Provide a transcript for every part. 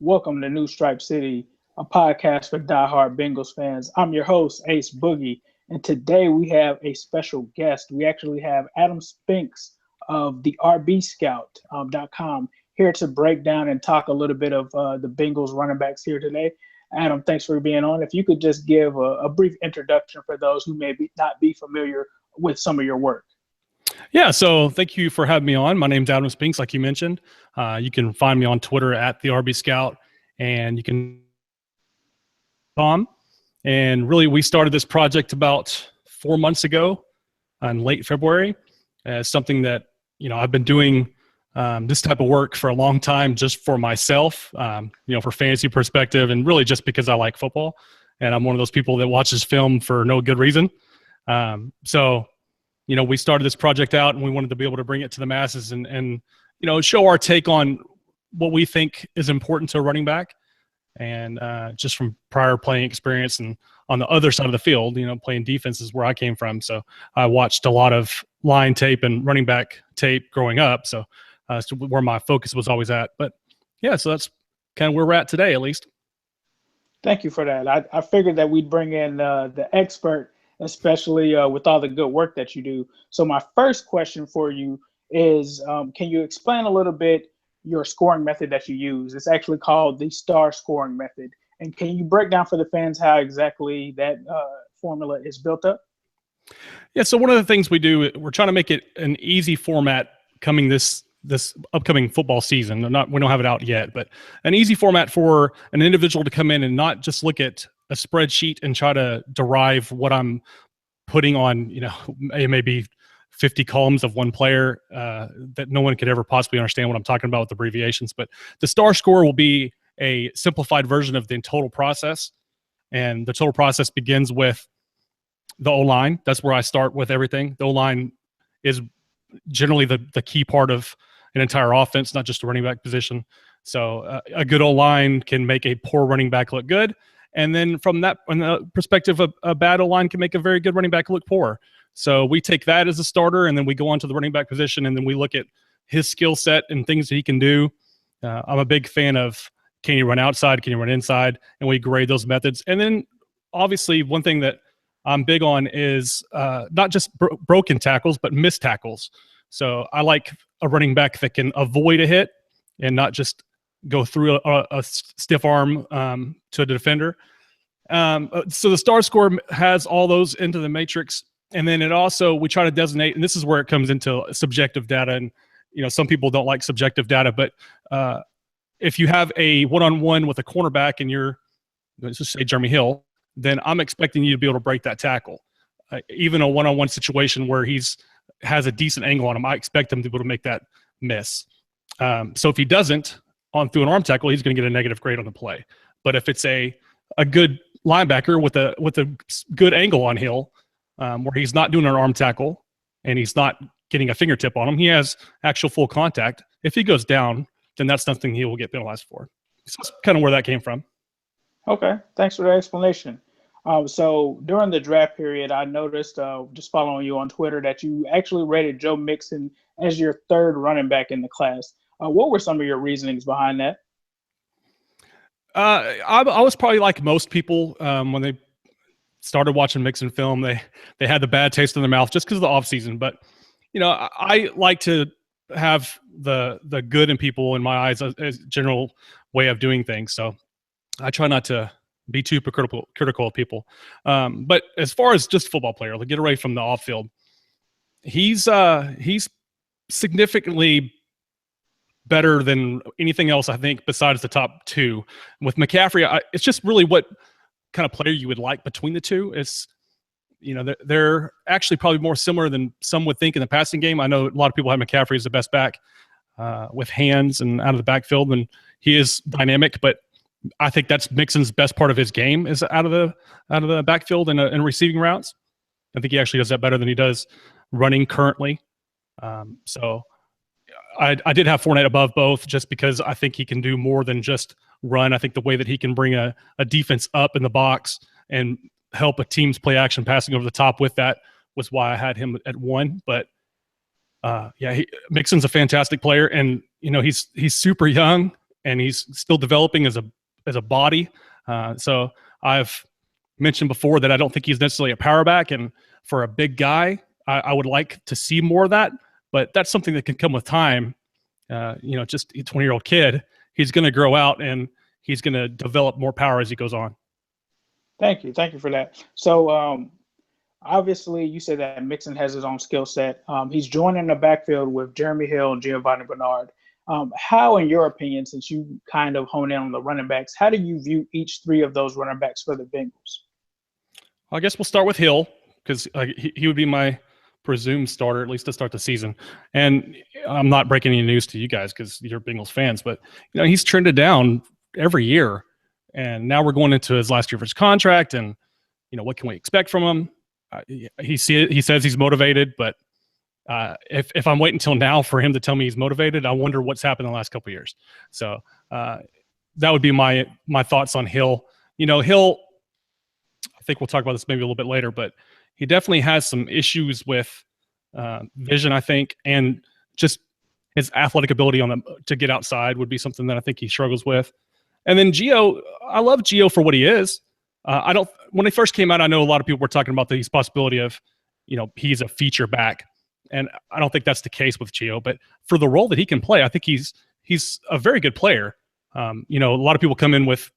Welcome to New Stripe City, a podcast for diehard Bengals fans. I'm your host, Ace Boogie, and today we have a special guest. We actually have Adam Spinks of the RB Scout.com here to break down and talk a little bit of the Bengals running backs here today. Adam, thanks for being on. If you could just give a brief introduction for those who may not be familiar with some of your work. Yeah, so thank you for having me on. My name's Adam Spinks, like you mentioned. You can find me on Twitter at the RB Scout, and you can and really we started this project about 4 months ago in late February as something that, I've been doing this type of work for a long time just for myself, for fantasy perspective, and really just because I like football. And I'm one of those people that watches film for no good reason. We started this project out and we wanted to be able to bring it to the masses and show our take on what we think is important to a running back. And just from prior playing experience and on the other side of the field, playing defense is where I came from. So I watched a lot of line tape and running back tape growing up. So where my focus was always at. But yeah, so that's kind of where we're at today, at least. Thank you for that. I figured that we'd bring in the expert, especially with all the good work that you do. So my first question for you is, can you explain a little bit your scoring method that you use? It's actually called the star scoring method. And can you break down for the fans how exactly that formula is built up? Yeah, so one of the things we do, we're trying to make it an easy format coming this upcoming football season. We don't have it out yet, but an easy format for an individual to come in and not just look at a spreadsheet and try to derive what I'm putting on, it may be 50 columns of one player that no one could ever possibly understand what I'm talking about with abbreviations. But the star score will be a simplified version of the total process. And the total process begins with the O-line. That's where I start with everything. The O-line is generally the key part of an entire offense, not just a running back position. So a good O-line can make a poor running back look good. And then from that perspective, a bad O-line can make a very good running back look poor. So we take that as a starter, and then we go on to the running back position, and then we look at his skill set and things that he can do. I'm a big fan of, can he run outside, can he run inside, and we grade those methods. And then obviously one thing that I'm big on is not just broken tackles, but missed tackles. So I like a running back that can avoid a hit and not just go through a stiff arm to a defender. So the star score has all those into the matrix. And then we try to designate, and this is where it comes into subjective data. And, some people don't like subjective data, but if you have a one-on-one with a cornerback and let's just say Jeremy Hill, then I'm expecting you to be able to break that tackle. Even a one-on-one situation where has a decent angle on him, I expect him to be able to make that miss. So if he doesn't, through an arm tackle, he's going to get a negative grade on the play. But if it's a good linebacker with a good angle on Hill, where he's not doing an arm tackle and he's not getting a fingertip on him, he has actual full contact. If he goes down, then that's something he will get penalized for. So that's kind of where that came from. Okay, thanks for the explanation. So during the draft period, I noticed, just following you on Twitter, that you actually rated Joe Mixon as your third running back in the class. What were some of your reasonings behind that? I was probably like most people when they started watching Mixon film. They had the bad taste in their mouth just because of the offseason. But, I like to have the good in people in my eyes as a general way of doing things. So I try not to be too critical of people. But as far as just football player, to get away from the off field, he's significantly better than anything else, I think, besides the top two. With McCaffrey, it's just really what kind of player you would like between the two. It's, they're actually probably more similar than some would think in the passing game. I know a lot of people have McCaffrey as the best back with hands and out of the backfield, and he is dynamic, but I think that's Mixon's best part of his game is out of the backfield and receiving routes. I think he actually does that better than he does running currently. So I did have Fournette above both just because I think he can do more than just run. I think the way that he can bring a defense up in the box and help a team's play action passing over the top with that was why I had him at 1. But Mixon's a fantastic player, and he's super young. and he's still developing as a body. So I've mentioned before that I don't think he's necessarily a power back, and for a big guy, I would like to see more of that. But that's something that can come with time. Just a 20-year-old kid, he's going to grow out and he's going to develop more power as he goes on. Thank you for that. So obviously, you said that Mixon has his own skill set. He's joining the backfield with Jeremy Hill and Giovani Bernard. How, in your opinion, since you kind of hone in on the running backs, how do you view each three of those running backs for the Bengals? I guess we'll start with Hill because he would be my presumed starter, at least to start the season. And I'm not breaking any news to you guys because you're Bengals fans, but he's trended down every year. And now we're going into his last year of his contract, and what can we expect from him? He says he's motivated, but if I'm waiting until now for him to tell me he's motivated, I wonder what's happened in the last couple of years. So that would be my thoughts on Hill. Hill, I think we'll talk about this maybe a little bit later, but he definitely has some issues with vision, I think, and just his athletic ability to get outside would be something that I think he struggles with. And then Gio, I love Gio for what he is. When he first came out, I know a lot of people were talking about the possibility of, he's a feature back. And I don't think that's the case with Gio, but for the role that he can play, I think he's a very good player. A lot of people come in with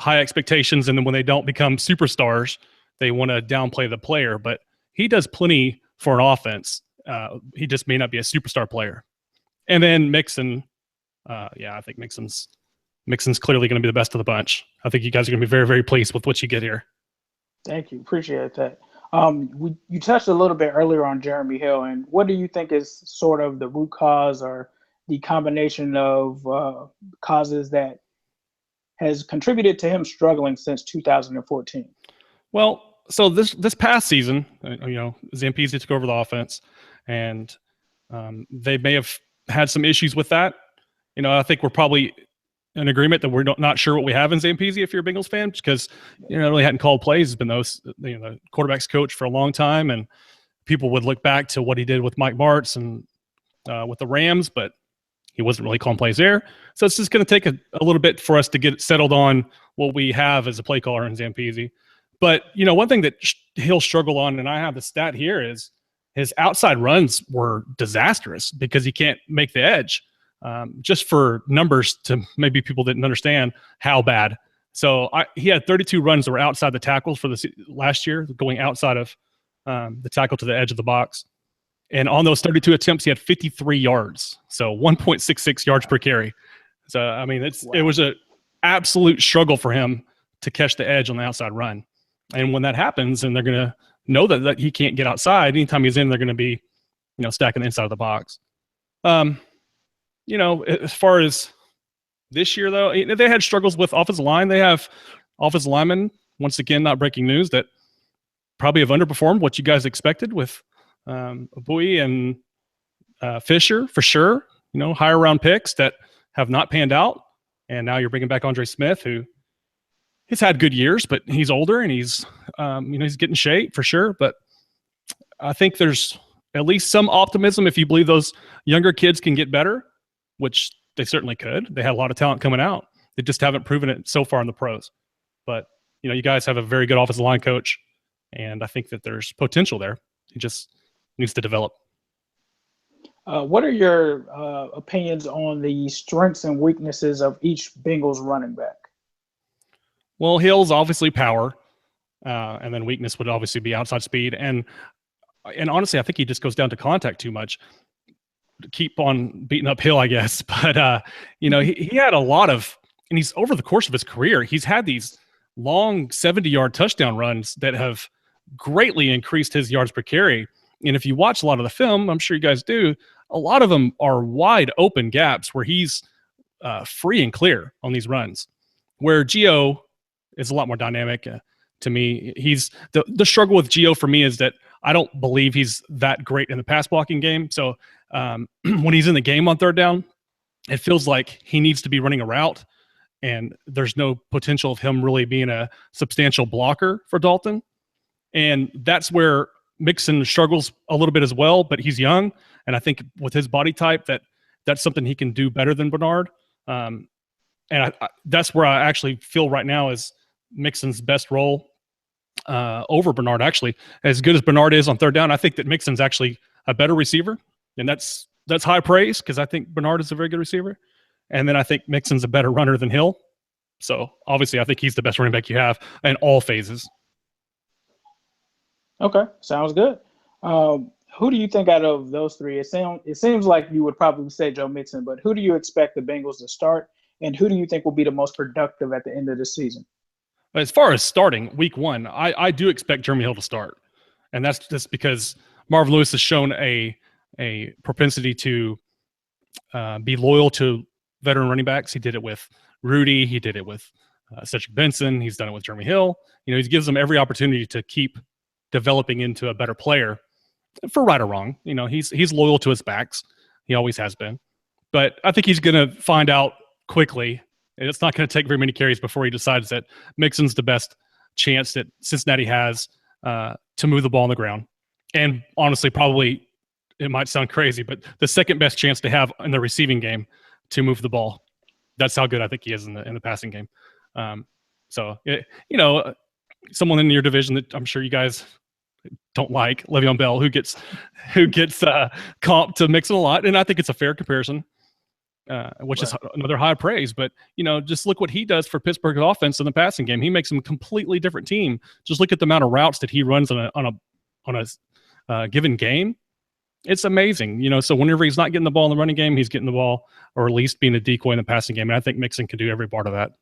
high expectations, and then when they don't become superstars, they want to downplay the player, but he does plenty for an offense. He just may not be a superstar player. And then Mixon, I think Mixon's clearly going to be the best of the bunch. I think you guys are going to be very, very pleased with what you get here. Thank you. Appreciate that. You touched a little bit earlier on Jeremy Hill, and what do you think is sort of the root cause or the combination of causes that has contributed to him struggling since 2014? Well, so this past season, Zampese took over the offense, and they may have had some issues with that. I think we're probably in agreement that we're not sure what we have in Zampese if you're a Bengals fan, because really hadn't called plays. He's been the quarterback's coach for a long time, and people would look back to what he did with Mike Martz and with the Rams, but he wasn't really calling plays there. So it's just going to take a little bit for us to get settled on what we have as a play caller in Zampese. But one thing that he'll struggle on, and I have the stat here, is his outside runs were disastrous because he can't make the edge. Just for numbers, to maybe people didn't understand how bad. So he had 32 runs that were outside the tackles for the last year, going outside of the tackle to the edge of the box. And on those 32 attempts, he had 53 yards. So 1.66 yards per carry. So, It was an absolute struggle for him to catch the edge on the outside run. And when that happens, and they're going to know that he can't get outside, anytime he's in, they're going to be, stacking the inside of the box. As far as this year, though, they had struggles with offensive line. They have offensive linemen, once again, not breaking news, that probably have underperformed what you guys expected with Bowie and Fisher, for sure. Higher round picks that have not panned out. And now you're bringing back Andre Smith, who he's had good years, but he's older and he's getting shape for sure. But I think there's at least some optimism if you believe those younger kids can get better, which they certainly could. They have a lot of talent coming out. They just haven't proven it so far in the pros. But, you guys have a very good offensive line coach, and I think that there's potential there. He just needs to develop. What are your opinions on the strengths and weaknesses of each Bengals running back? Well, Hill's obviously power, and then weakness would obviously be outside speed. And honestly, I think he just goes down to contact too much. Keep on beating up Hill, I guess. But, he had a lot of, and he's over the course of his career, he's had these long 70-yard touchdown runs that have greatly increased his yards per carry. And if you watch a lot of the film, I'm sure you guys do, a lot of them are wide open gaps where he's free and clear on these runs, where Gio is a lot more dynamic. To me, he's the struggle with Gio for me is that I don't believe he's that great in the pass blocking game. So when he's in the game on third down, it feels like he needs to be running a route, and there's no potential of him really being a substantial blocker for Dalton. And that's where Mixon struggles a little bit as well, but he's young. And I think with his body type, that's something he can do better than Bernard. And that's where I actually feel right now is Mixon's best role over Bernard. Actually, as good as Bernard is on third down, I think that Mixon's actually a better receiver, and that's high praise because I think Bernard is a very good receiver, and then I think Mixon's a better runner than Hill. So obviously, I think he's the best running back you have in all phases. Okay, sounds good. Who do you think out of those three? It seems like you would probably say Joe Mixon, but who do you expect the Bengals to start, and who do you think will be the most productive at the end of the season? As far as starting week one, I do expect Jeremy Hill to start, and that's just because Marvin Lewis has shown a propensity to be loyal to veteran running backs. He did it with Rudy. He did it with Cedric Benson. He's done it with Jeremy Hill. You know, he gives them every opportunity to keep developing into a better player, for right or wrong. You know, he's loyal to his backs. He always has been. But I think he's going to find out quickly, and it's not going to take very many carries before he decides that Mixon's the best chance that Cincinnati has to move the ball on the ground. And honestly, probably, it might sound crazy, but the second best chance to have in the receiving game to move the ball. That's how good I think he is in the passing game. Someone in your division that I'm sure you guys don't like, Le'Veon Bell, who gets comped to Mixon a lot, and I think it's a fair comparison, which is another high praise. But just look what he does for Pittsburgh's offense in the passing game. He makes them a completely different team. Just look at the amount of routes that he runs on a given game. It's amazing. So whenever he's not getting the ball in the running game, he's getting the ball, or at least being a decoy in the passing game. And I think Mixon can do every part of that.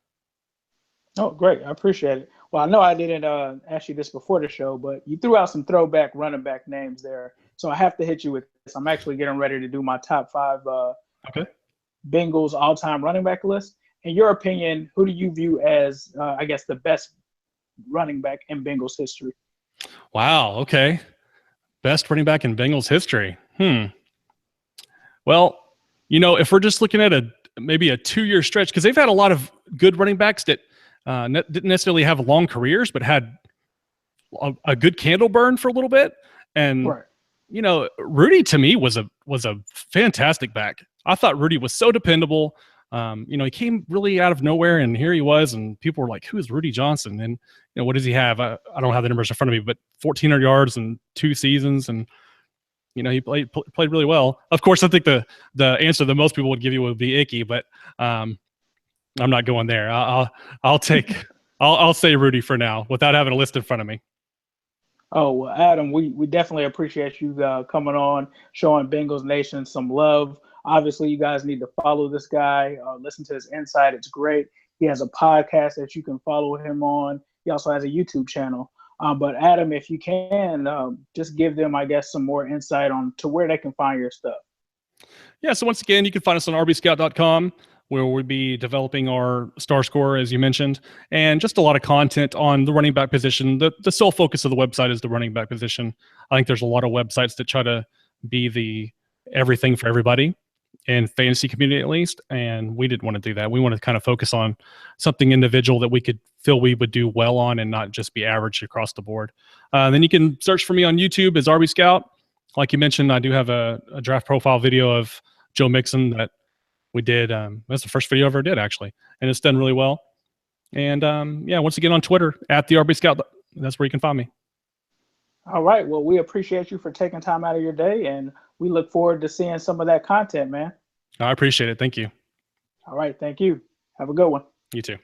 Oh, great. I appreciate it. Well, I know I didn't ask you this before the show, but you threw out some throwback running back names there. So I have to hit you with this. I'm actually getting ready to do my top 5 Bengals all-time running back list. In your opinion, who do you view as, the best running back in Bengals history? Wow. Okay. Best running back in Bengals history. Well, if we're just looking at maybe a 2-year stretch, because they've had a lot of good running backs that didn't necessarily have long careers, but had a good candle burn for a little bit. And Rudy to me was a fantastic back. I thought Rudy was so dependable. He came really out of nowhere, and here he was, and people were like, "Who is Rudy Johnson?" And what does he have? I don't have the numbers in front of me, but 1,400 yards in 2 seasons, and he played really well. Of course, I think the answer that most people would give you would be Icky, but I'm not going there. I'll say Rudy for now without having a list in front of me. Oh, well, Adam, we definitely appreciate you coming on, showing Bengals Nation some love. Obviously, you guys need to follow this guy, listen to his insight. It's great. He has a podcast that you can follow him on. He also has a YouTube channel. But Adam, if you can, just give them, some more insight on to where they can find your stuff. Yeah, so once again, you can find us on rbscout.com, where we'll be developing our star score, as you mentioned, and just a lot of content on the running back position. The sole focus of the website is the running back position. I think there's a lot of websites that try to be the everything for everybody, in fantasy community at least, and we didn't want to do that. We want to kind of focus on something individual that we could feel we would do well on and not just be average across the board. Then you can search for me on YouTube as RB Scout. Like you mentioned, I do have a draft profile video of Joe Mixon that we did. That's the first video I ever did, actually, and it's done really well. And once again on Twitter at the RB Scout. That's where you can find me. All right. Well, we appreciate you for taking time out of your day, and we look forward to seeing some of that content, man. I appreciate it. Thank you. All right. Thank you. Have a good one. You too.